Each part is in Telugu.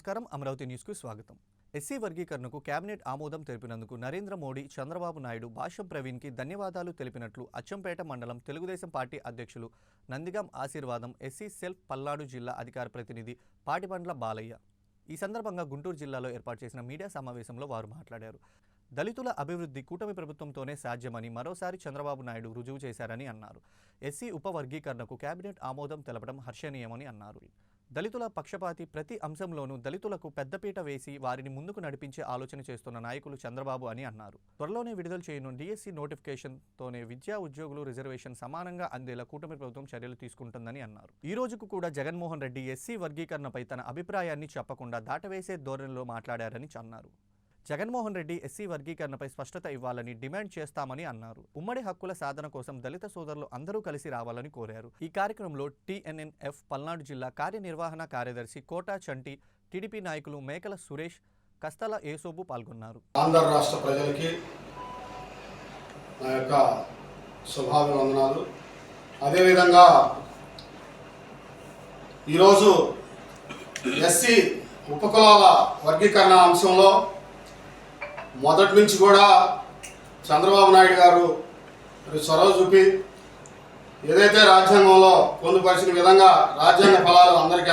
నమస్కారం అమరావతి న్యూస్ కు స్వాగతం. ఎస్సీ వర్గీకరణకు కేబినెట్ ఆమోదం తెలిపినందుకు నరేంద్ర మోడీ, చంద్రబాబు నాయుడు, భాష్యం ప్రవీణ్ కి ధన్యవాదాలు తెలిపినట్లు అచ్చంపేట మండలం తెలుగుదేశం పార్టీ అధ్యక్షులు నందిగం ఆశీర్వాదం ఎస్సీ సెల్ఫ్ పల్నాడు జిల్లా అధికార ప్రతినిధి పాటిబండ్ల బాలయ్య ఈ సందర్భంగా గుంటూరు జిల్లాలో ఏర్పాటు చేసిన మీడియా సమావేశంలో వారు మాట్లాడారు. దళితుల అభివృద్ధి కూటమి ప్రభుత్వంతోనే సాధ్యమని మరోసారి చంద్రబాబు నాయుడు రుజువు చేశారని అన్నారు. ఎస్సీ ఉపవర్గీకరణకు కేబినెట్ ఆమోదం తెలపడం హర్షణీయమని అన్నారు. దళితుల పక్షపాతి ప్రతి అంశంలోనూ దళితులకు పెద్దపీట వేసి వారిని ముందుకు నడిపించే ఆలోచన చేస్తున్న నాయకులు చంద్రబాబు అని అన్నారు. త్వరలోనే విడుదల చేయనున్న డిఎస్సి నోటిఫికేషన్తోనే విద్యా ఉద్యోగులు రిజర్వేషన్ సమానంగా అందేలా కూటమి ప్రభుత్వం చర్యలు తీసుకుంటుందని అన్నారు. ఈ రోజుకు కూడా జగన్మోహన్ రెడ్డి ఎస్సీ వర్గీకరణపై తన అభిప్రాయాన్ని చెప్పకుండా దాటవేసే ధోరణిలో మాట్లాడారని అన్నారు. జగన్మోహన్ రెడ్డి ఎస్సీ వర్గీకరణపై స్పష్టత ఇవ్వాలని డిమాండ్ చేస్తామని అన్నారు. ఉమ్మడి హక్కుల సాధన కోసం దళిత సోదరులు అందరూ కలిసి రావాలని కోరారు. ఈ కార్యక్రమంలో టీఎన్ఎన్ఎఫ్ పల్నాడు జిల్లా కార్యనిర్వహణ కార్యదర్శి కోటా చంటి, టీడీపీ నాయకులు మేకల సురేష్, కస్తల ఏసోబు పాల్గొన్నారు. ఆంధ్ర రాష్ట్ర ప్రజలకి నా యొక్క శుభాభివందనాలు. అదేవిధంగా ఈరోజు ఎస్సీ ఉపకులాల వర్గీకరణ అంశంలో మొదటి నుంచి కూడా చంద్రబాబు నాయుడు గారు చొరవ చూపి ఏదైతే రాజ్యాంగంలో పొందుపరిచిన విధంగా రాజ్యాంగ ఫలాలు అందరికీ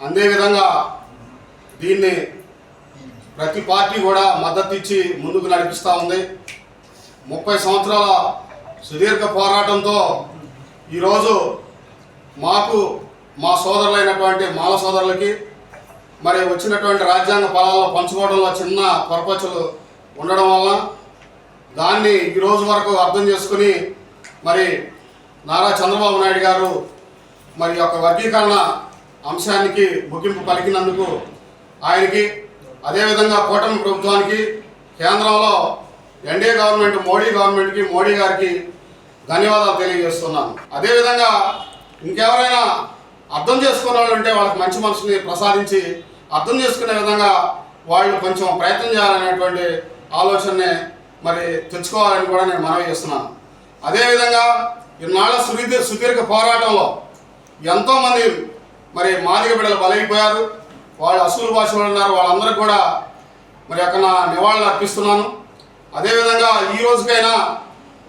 అందే విధంగా దీన్ని ప్రతి పార్టీ కూడా మద్దతు ఇచ్చి ముందుకు నడిపిస్తూ ఉంది. 30 సంవత్సరాల సుదీర్ఘ పోరాటంతో ఈరోజు మాకు మా సోదరులైనటువంటి మాల సోదరులకి మరి వచ్చినటువంటి రాజ్యాంగ ఫలాల్లో పంచుకోవడంలో చిన్న పొరపచ్చులు ఉండడం వల్ల దాన్ని ఈ రోజు వరకు అర్థం చేసుకుని మరి నారా చంద్రబాబు నాయుడు గారు మరి యొక్క వర్గీకరణ అంశానికి ముగింపు పలికినందుకు ఆయనకి, అదేవిధంగా కూటమి ప్రభుత్వానికి, కేంద్రంలో ఎన్డీఏ గవర్నమెంట్ మోడీ గారికి ధన్యవాదాలు తెలియజేస్తున్నాను. అదేవిధంగా ఇంకెవరైనా అర్థం చేసుకునే వాళ్ళు ఉంటే వాళ్ళకి మంచి మనసుని ప్రసాదించి అర్థం చేసుకునే విధంగా వాళ్ళు కొంచెం ప్రయత్నం చేయాలనేటువంటి ఆలోచననే మరి తెచ్చుకోవాలని కూడా నేను మనవి చేస్తున్నాను. అదేవిధంగా ఇన్నాళ్ళ సుదీర్ఘ పోరాటంలో ఎంతోమంది మరి మాదిగ బిడ్డలు బలైపోయారు. వాళ్ళు అసూలు భాషలు ఉన్నారు. వాళ్ళందరికీ కూడా మరి అక్కడ నివాళులు అర్పిస్తున్నాను. అదేవిధంగా ఈ రోజుకైనా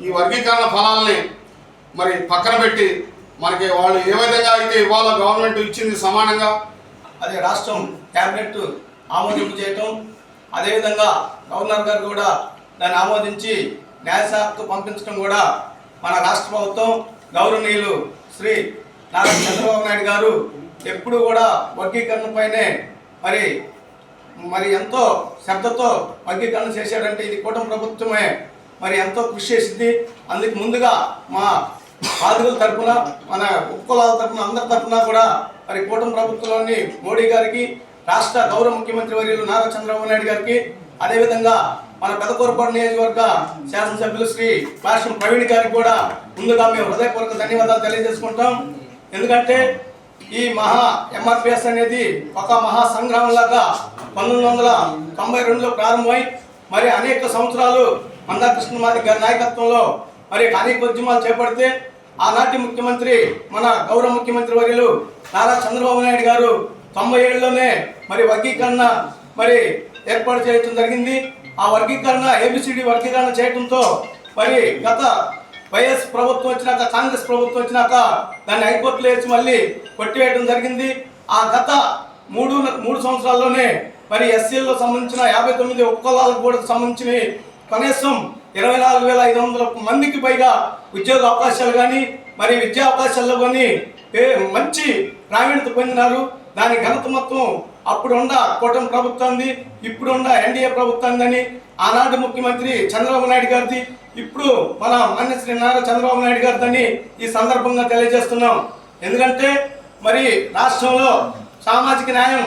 ఈ వర్గీకరణ ఫలాలని మరి పక్కన పెట్టి మనకి వాళ్ళు ఏ విధంగా అయితే ఇవాళ గవర్నమెంట్ ఇచ్చింది సమానంగా అదే రాష్ట్రం క్యాబినెట్ ఆమోదింపు చేయటం, అదేవిధంగా గవర్నర్ గారు కూడా దాన్ని ఆమోదించి న్యాయశాఖకు పంపించడం కూడా మన రాష్ట్ర ప్రభుత్వం గౌరవనీయులు శ్రీ నారా చంద్రబాబు నాయుడు గారు ఎప్పుడు కూడా వర్గీకరణపైనే మరి ఎంతో శ్రద్ధతో వర్గీకరణ చేశాడంటే ఇది కూటమి ప్రభుత్వమే మరి ఎంతో కృషి చేసింది. అందుకు ముందుగా మా బాధితుల తరఫున, మన ఉపకులాల తరఫున, అందరి తరఫున కూడా మరి కూటమి ప్రభుత్వంలోని మోడీ గారికి, రాష్ట్ర గౌరవ ముఖ్యమంత్రి వర్యులు నారా చంద్రబాబు నాయుడు గారికి, అదేవిధంగా మన పెదకూరపాడు నియోజకవర్గ శాసనసభ్యులు శ్రీ భాష్యం ప్రవీణ్ గారికి కూడా ముందుగా మేము హృదయపూర్వక ధన్యవాదాలు తెలియజేసుకుంటాం. ఎందుకంటే ఈ ఎంఆర్పిఎస్ అనేది ఒక మహా సంగ్రామంలాగా 1992లో ప్రారంభమై మరి అనేక సంవత్సరాలు మందాకృష్ణ మాదిగ గారి నాయకత్వంలో మరి అనేక ఉద్యమాలు చేపడితే ఆనాటి ముఖ్యమంత్రి, మన గౌరవ ముఖ్యమంత్రి వర్యులు నారా చంద్రబాబు నాయుడు గారు 97లోనే మరి వర్గీకరణ మరి ఏర్పాటు చేయడం జరిగింది. ఆ వర్గీకరణ ఏబిసిడి వర్గీకరణ చేయడంతో మరి గత వైఎస్ ప్రభుత్వం వచ్చినాక, కాంగ్రెస్ ప్రభుత్వం వచ్చినాక దాన్ని హైకోర్టులో వేసి మళ్ళీ కొట్టివేయడం జరిగింది. ఆ గత మూడు సంవత్సరాల్లోనే మరి ఎస్సీల్లో సంబంధించిన 59 ఉపకులాలకు కూడా సంబంధించిన కనీసం 24,500 మందికి పైగా ఉద్యోగ అవకాశాలు కానీ మరి విద్యా అవకాశాల్లో కానీ మంచి ప్రావీణ్యత పొందినారు. దాని ఘనత మొత్తం అప్పుడున్న కూటమి ప్రభుత్వాన్ని, ఇప్పుడున్న ఎన్డీఏ ప్రభుత్వాన్ని, ఆనాటి ముఖ్యమంత్రి చంద్రబాబు నాయుడు గారిది, ఇప్పుడు మన మాన్య శ్రీ నారా చంద్రబాబు నాయుడు గారిదని ఈ సందర్భంగా తెలియజేస్తున్నాం. ఎందుకంటే మరి రాష్ట్రంలో సామాజిక న్యాయం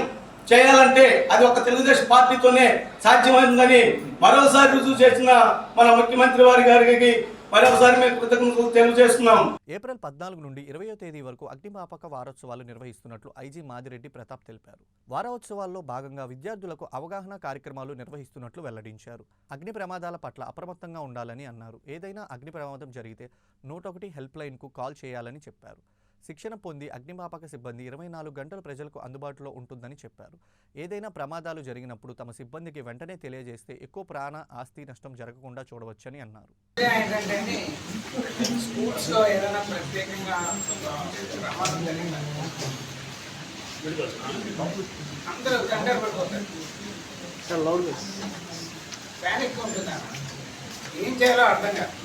చేయాలంటే అది ఒక తెలుగుదేశం పార్టీతోనే సాధ్యమైందని మరోసారి రుజువు చేసిన మన ముఖ్యమంత్రి వారి గారికి మరొకసారి మేము కృతజ్ఞతలు తెలియజేస్తున్నాం. ఏప్రిల్ 14 నుండి 20వ తేదీ వరకు అగ్నిమాపక వారోత్సవాలు నిర్వహిస్తున్నట్లు ఐజీ మాదిరెడ్డి ప్రతాప్ తెలిపారు. వారోత్సవాల్లో భాగంగా విద్యార్థులకు అవగాహన కార్యక్రమాలు నిర్వహిస్తున్నట్లు వెల్లడించారు. అగ్ని ప్రమాదాల పట్ల అప్రమత్తంగా ఉండాలని అన్నారు. ఏదైనా అగ్ని ప్రమాదం జరిగితే 101 హెల్ప్ లైన్కు కాల్ చేయాలని చెప్పారు. శిక్షణ పొంది అగ్నిమాపక సిబ్బంది 24 గంటలు ప్రజలకు అందుబాటులో ఉంటుందని చెప్పారు. ఏదైనా ప్రమాదాలు జరిగినప్పుడు తమ సిబ్బందికి వెంటనే తెలియజేస్తే ఎక్కువ ప్రాణ ఆస్తి నష్టం జరగకుండా చూడవచ్చని అన్నారు. ఏంటంటే స్కూల్స్లో ఏదైనా ప్రత్యేకంగా ప్రమాదం జరిగిందనుకో అందరూ కంగారు పడిపోతారు, ప్యానిక్ ఉంటుందన్న, ఏం చేయాలో అర్థం కాదు.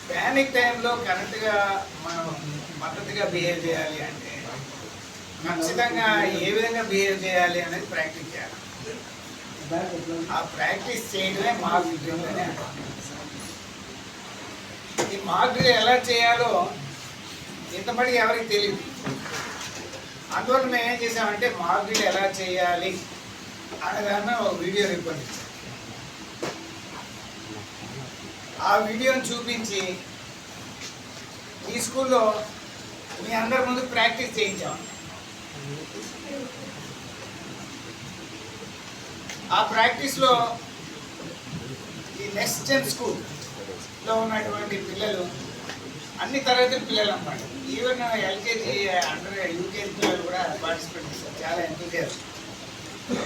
ప్యానిక్ టైంలో కరెక్ట్గా మనం పద్ధతిగా బిహేవ్ చేయాలి అంటే ఖచ్చితంగా ఏ విధంగా బిహేవ్ చేయాలి అనేది ప్రాక్టీస్ చేయాలి. ఆ ప్రాక్టీస్ చేయడమే మాక్ డ్రిల్ అని అంటారు. ఈ మాక్ డ్రిల్ ఎలా చేయాలో ఇంతమటికి ఎవరికి తెలియదు. అందువల్ల మేము ఏం చేసామంటే మాక్ డ్రిల్ ఎలా చేయాలి అనేదాన్ని ఒక వీడియో రూపొందించాం. ఆ వీడియోని చూపించి ఈ స్కూల్లో మీ అందరి ముందు ప్రాక్టీస్ చేయించాం. ఆ ప్రాక్టీస్లో ఈ నెక్స్ట్ జెన్ స్కూల్లో ఉన్నటువంటి పిల్లలు అన్ని తరగతుల పిల్లలు అన్నమాట. ఈవెన్ ఎల్కేజీ అండర్ యూకేజీ పిల్లలు కూడా పార్టిసిపేట్ చేస్తారు. చాలా ఎంతూజియాస్టిక్.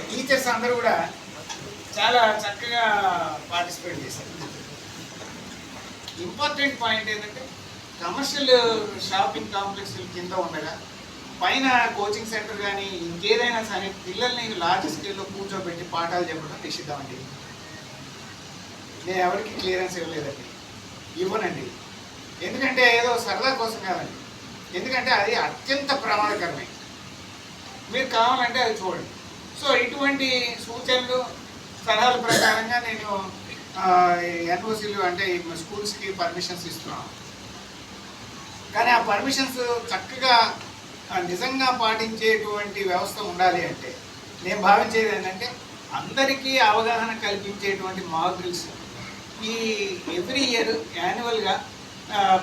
టీచర్స్ అందరూ కూడా చాలా చక్కగా పార్టిసిపేట్ చేశారు. ఇంపార్టెంట్ పాయింట్ ఏంటంటే కమర్షియల్ షాపింగ్ కాంప్లెక్స్ కింద ఉండగా పైన కోచింగ్ సెంటర్ కానీ ఇంకేదైనా సరే పిల్లల్ని లార్జ్ స్కేల్లో కూర్చోబెట్టి పాఠాలు చెప్పడం నిషిద్ధమండి. నేను ఎవరికి క్లియరెన్స్ ఇవ్వలేదండి, ఇవ్వనండి. ఎందుకంటే ఏదో సరదా కోసం కాదండి, ఎందుకంటే అది అత్యంత ప్రమాదకరమే. మీరు కావాలంటే అది చూడండి. సో ఇటువంటి సూచనలు సలహాల ప్రకారంగా నేను ఎన్ఓసీలు అంటే స్కూల్స్కి పర్మిషన్స్ ఇస్తున్నాను. కానీ ఆ పర్మిషన్స్ చక్కగా నిజంగా పాటించేటువంటి వ్యవస్థ ఉండాలి అంటే నేను భావించేది ఏంటంటే అందరికీ అవగాహన కల్పించేటువంటి మాక్ డ్రిల్స్ ఈ ఎవ్రీ ఇయర్ యాన్యువల్గా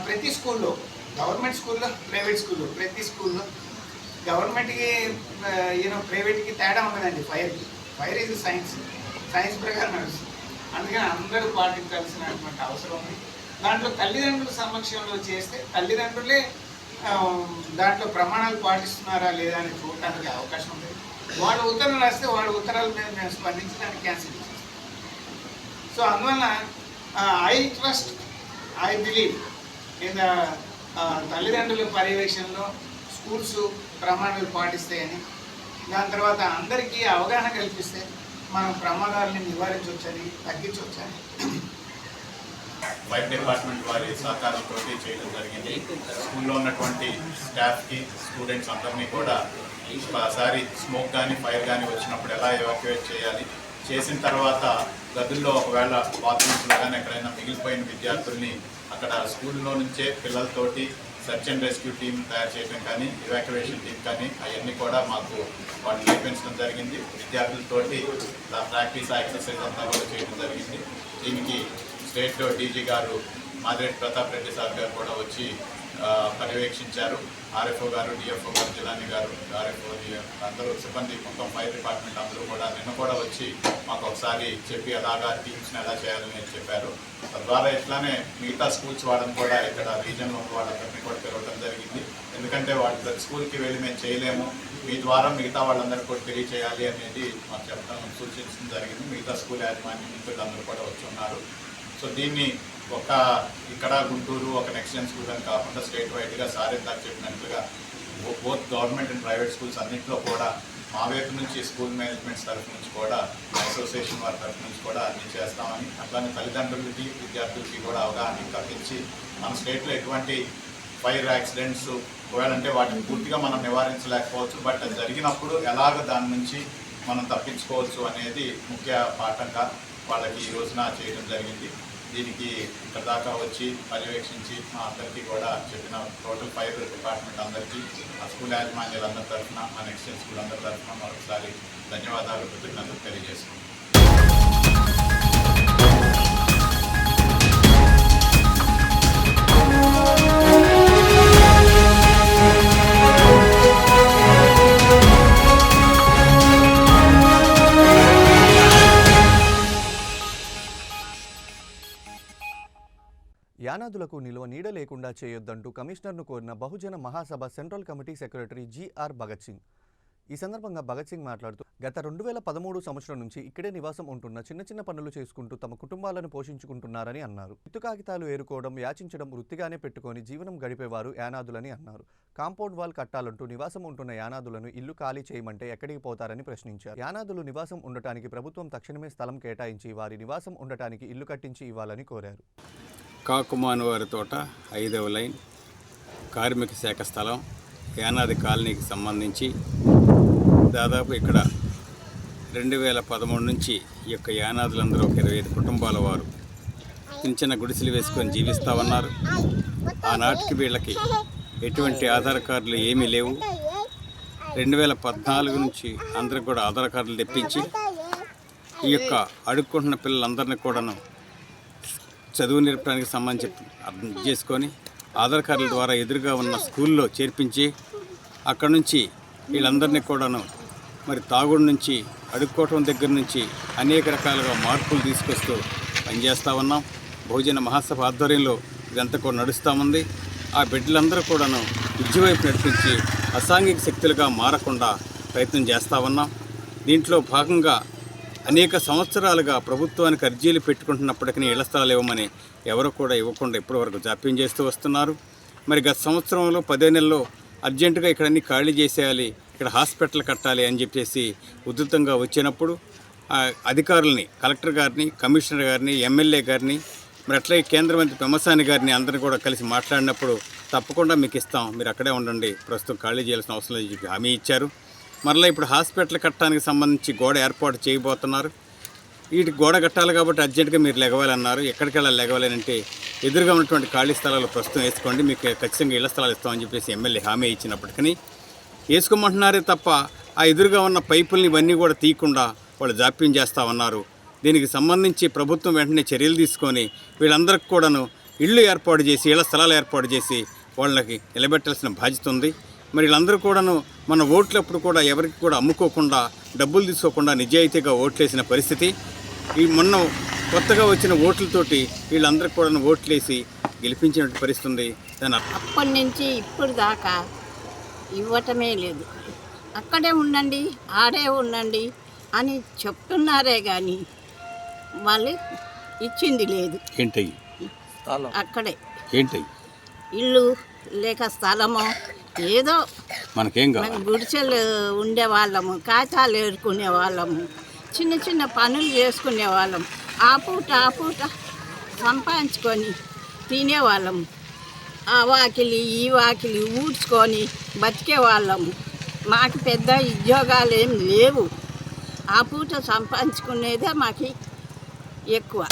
ప్రతి స్కూల్లో, గవర్నమెంట్ స్కూల్లో, ప్రైవేట్ స్కూల్లో, ప్రతి స్కూల్లో గవర్నమెంట్కి ప్రైవేట్కి తేడా ఉండదండి. ఫైర్ ఈజ్ సైన్స్ ప్రకారం నడుస్తుంది. అందుకని అందరూ పాటించాల్సినటువంటి అవసరం ఉంది. దాంట్లో తల్లిదండ్రుల సమక్షంలో చేస్తే తల్లిదండ్రులే దాంట్లో ప్రమాణాలు పాటిస్తున్నారా లేదా అని చూడటానికి అవకాశం ఉంది. వాళ్ళు ఉత్తరం రాస్తే వాళ్ళ ఉత్తరాల మీద మేము స్పందించి దాన్ని క్యాన్సిల్ చేస్తాం. సో అందువల్ల ఐ బిలీవ్ ఇన్ తల్లిదండ్రుల పర్యవేక్షణలో స్కూల్స్ ప్రమాణాలు పాటిస్తాయని, దాని తర్వాత అందరికీ అవగాహన కల్పిస్తే మనం ప్రమాదాలని నివారించవచ్చని, తగ్గించవచ్చని ఫైర్ డిపార్ట్మెంట్ వారి సహకారంతో చేయడం జరిగింది. స్కూల్లో ఉన్నటువంటి స్టాఫ్కి, స్టూడెంట్స్ అందరినీ కూడా ఒకసారి స్మోక్ కానీ ఫైర్ కానీ వచ్చినప్పుడు ఎలా ఎవాక్యుయేట్ చేయాలి, చేసిన తర్వాత గదుల్లో ఒకవేళ బాత్రూమ్స్లో కానీ ఎక్కడైనా మిగిలిపోయిన విద్యార్థుల్ని అక్కడ స్కూల్లో నుంచే పిల్లలతోటి సెర్చ్ అండ్ రెస్క్యూ టీమ్ తయారు చేయడం కానీ, ఎవాక్యువేషన్ టీమ్ కానీ అవన్నీ కూడా మాకు వాళ్ళు నేర్పించడం జరిగింది. విద్యార్థులతోటి ప్రాక్టీస్ ఎక్సర్సైజ్ అంతా కూడా చేయడం జరిగింది. దీనికి స్టేట్ డీజీ గారు మాదిరెడ్డి ప్రతాప్ రెడ్డి సార్ గారు కూడా వచ్చి పర్యవేక్షించారు. ఆర్ఎఫ్ఓ గారు, డిఎఫ్ఓ గారు, జిలాని గారు, ఆర్ఎఫ్ఓ అందరూ సిబ్బంది మొత్తం ఫైర్ డిపార్ట్మెంట్ అందరూ కూడా నిన్న కూడా వచ్చి మాకు ఒకసారి చెప్పి అలాగా టీమ్స్ని ఎలా చేయాలని చెప్పారు. తద్వారా ఇట్లానే మిగతా స్కూల్స్ వాళ్ళని కూడా ఇక్కడ రీజన్లో వాళ్ళందరినీ కూడా పిలవడం జరిగింది. ఎందుకంటే వాళ్ళు ప్రతి స్కూల్కి వెళ్ళి మేము చేయలేము, మీ ద్వారా మిగతా వాళ్ళందరికీ కూడా తెలియచేయాలి అనేది మాకు చెప్పడం సూచించడం జరిగింది. మిగతా స్కూల్ యాజమాన్యం అందరూ కూడా వచ్చి ఉన్నారు. సో దీన్ని ఒక ఇక్కడ గుంటూరు ఒక నెక్స్ట్ జెన్ స్కూల్ అని కాకుండా స్టేట్ వైడ్గా సార్ ఇందాక చెప్పినట్లుగా both government and private schools అన్నింటిలో కూడా మా వైపు నుంచి స్కూల్ మేనేజ్మెంట్స్ తరఫు నుంచి కూడా అసోసియేషన్ వారి తరఫు నుంచి కూడా అన్ని చేస్తామని, అట్లానే తల్లిదండ్రులకి విద్యార్థులకి కూడా అవగాహన కల్పించి మన స్టేట్లో ఎటువంటి ఫైర్ యాక్సిడెంట్స్ ఒకవేళంటే వాటిని పూర్తిగా మనం నివారించలేకపోవచ్చు, బట్ అది జరిగినప్పుడు ఎలాగ దాని నుంచి మనం తప్పించుకోవచ్చు అనేది ముఖ్య పాఠంగా వాళ్ళకి ఈ రోజున చేయడం జరిగింది. దీనికి ఇక్కడ దాకా వచ్చి పర్యవేక్షించి మా అందరికీ కూడా చెప్పిన టోటల్ ఫైర్ డిపార్ట్మెంట్ అందరికీ, ఆ స్కూల్ యాజమాన్యాలందరి తరఫున, మా నెక్స్ట్ స్కూల్ అందరి తరఫున మరొకసారి ధన్యవాదాలు, కృతజ్ఞతలు తెలియజేస్తున్నాం. యానాదులకు నిలువ నీడ లేకుండా చేయొద్దంటూ కమిషనర్ను కోరిన Bahujan Mahasabha central committee secretary G R Bhagat Singh. ఈ సందర్భంగా భగత్ సింగ్ మాట్లాడుతూ గత 2013 సంవత్సరం నుంచి ఇక్కడే నివాసం ఉంటున్న చిన్న చిన్న పనులు చేసుకుంటూ తమ కుటుంబాలను పోషించుకుంటున్నారని అన్నారు. ఇత్తు కాగితాలు ఏరుకోవడం, యాచించడం వృత్తిగానే పెట్టుకొని జీవనం గడిపేవారు యానాదులని అన్నారు. కాంపౌండ్ వాల్ కట్టాలంటూ నివాసం ఉంటున్న యానాదులను ఇల్లు ఖాళీ చేయమంటే ఎక్కడికి పోతారని ప్రశ్నించారు. యానాదులు నివాసం ఉండటానికి ప్రభుత్వం తక్షణమే స్థలం కేటాయించి వారి నివాసం ఉండటానికి ఇల్లు కట్టించి ఇవ్వాలని కోరారు. కాకుమాను వారి తోట 5వ లైన్ కార్మిక శాఖ స్థలం యానాది కాలనీకి సంబంధించి దాదాపు ఇక్కడ 2013 నుంచి ఈ యొక్క యానాదులందరూ ఒక 25 కుటుంబాల వారు చిన్న చిన్న గుడిసెలు వేసుకొని జీవిస్తూ ఉన్నారు. ఆనాటికి వీళ్ళకి ఎటువంటి ఆధార్ కార్డులు ఏమీ లేవు. 2014 నుంచి అందరికి కూడా ఆధార్ కార్డులు తెప్పించి ఈ యొక్క అడుక్కుంటున్న పిల్లలందరినీ కూడాను చదువు నేర్పడానికి సంబంధించి అర్థం చేసుకొని ఆధార్ కార్డుల ద్వారా ఎదురుగా ఉన్న స్కూల్లో చేర్పించి అక్కడ నుంచి వీళ్ళందరినీ కూడాను మరి తాగుడు నుంచి అడుక్కోవటం దగ్గర నుంచి అనేక రకాలుగా మార్పులు తీసుకొస్తూ పనిచేస్తూ ఉన్నాం. బహుజన మహాసభ ఆధ్వర్యంలో ఇదంతా కూడా నడుస్తూ ఉంది. ఆ బిడ్డలందరూ కూడాను విద్య వైపు నడిపించి అసాంఘిక శక్తులుగా మారకుండా ప్రయత్నం చేస్తూ ఉన్నాం. దీంట్లో భాగంగా అనేక సంవత్సరాలుగా ప్రభుత్వానికి అర్జీలు పెట్టుకుంటున్నప్పటికీ ఇళ్ల స్థలాలు ఇవ్వమని ఎవరు కూడా ఇవ్వకుండా ఇప్పటివరకు జాప్యం చేస్తూ వస్తున్నారు. మరి గత సంవత్సరంలో 10 నెలల్లో అర్జెంటుగా ఇక్కడ అన్ని ఖాళీ చేసేయాలి, ఇక్కడ హాస్పిటల్ కట్టాలి అని చెప్పేసి ఉధృతంగా వచ్చినప్పుడు అధికారులని, కలెక్టర్ గారిని, కమిషనర్ గారిని, ఎమ్మెల్యే గారిని, మరి అట్లాగే కేంద్ర మంత్రి పెమ్మసాని గారిని అందరినీ కూడా కలిసి మాట్లాడినప్పుడు తప్పకుండా మీకు ఇస్తాం, మీరు అక్కడే ఉండండి, ప్రస్తుతం ఖాళీ చేయాల్సిన అవసరం లేదని చెప్పి హామీ ఇచ్చారు. మరలా ఇప్పుడు హాస్పిటల్ కట్టడానికి సంబంధించి గోడ ఏర్పాటు చేయబోతున్నారు. వీటికి గోడ కట్టాలి కాబట్టి అర్జెంటుగా మీరు లెగవాలన్నారు. ఎక్కడికి వెళ్ళాలి లెగవాలంటే ఎదురుగా ఉన్నటువంటి ఖాళీ స్థలాలు ప్రస్తుతం వేసుకోండి, మీకు ఖచ్చితంగా ఇళ్ల స్థలాలు ఇస్తామని చెప్పేసి ఎమ్మెల్యే హామీ ఇచ్చినప్పటికీ వేసుకోమంటున్నారే తప్ప ఆ ఎదురుగా ఉన్న పైపుల్ని ఇవన్నీ కూడా తీయకుండా వాళ్ళు జాప్యం చేస్తూ ఉన్నారు. దీనికి సంబంధించి ప్రభుత్వం వెంటనే చర్యలు తీసుకొని వీళ్ళందరికీ కూడాను ఇళ్ళు ఏర్పాటు చేసి, ఇళ్ల స్థలాలు ఏర్పాటు చేసి వాళ్ళకి నిలబెట్టాల్సిన బాధ్యత ఉంది. మరి వీళ్ళందరూ కూడాను మన ఓట్లప్పుడు కూడా ఎవరికి కూడా అమ్ముకోకుండా, డబ్బులు తీసుకోకుండా నిజాయితీగా ఓట్లేసిన పరిస్థితి. ఈ మొన్న కొత్తగా వచ్చిన ఓట్లతోటి వీళ్ళందరికీ కూడా ఓట్లేసి గెలిపించినట్టు పరిస్థితి ఉంది. దాని అప్పటి నుంచి ఇప్పుడు దాకా ఇవ్వటమే లేదు. అక్కడే ఉండండి, ఆడే ఉండండి అని చెప్తున్నారే కానీ వాళ్ళు ఇచ్చింది లేదు. ఏంటయ్యి అక్కడే ఏంటయ్యి ఇల్లు లేక స్థలమో ఏదో మనకేం కావాలి. మేము గుడిసెలు ఉండేవాళ్ళము, కాగితాలు ఏరుకునే వాళ్ళము, చిన్న చిన్న పనులు చేసుకునే వాళ్ళం. ఆ పూట సంపాదించుకొని తినేవాళ్ళము. ఆ వాకిలి ఈ వాకిలి ఊడ్చుకొని బతికే వాళ్ళము. మాకు పెద్ద ఉద్యోగాలు ఏం లేవు. ఆ పూట సంపాదించుకునేదే మాకు ఎక్కువ.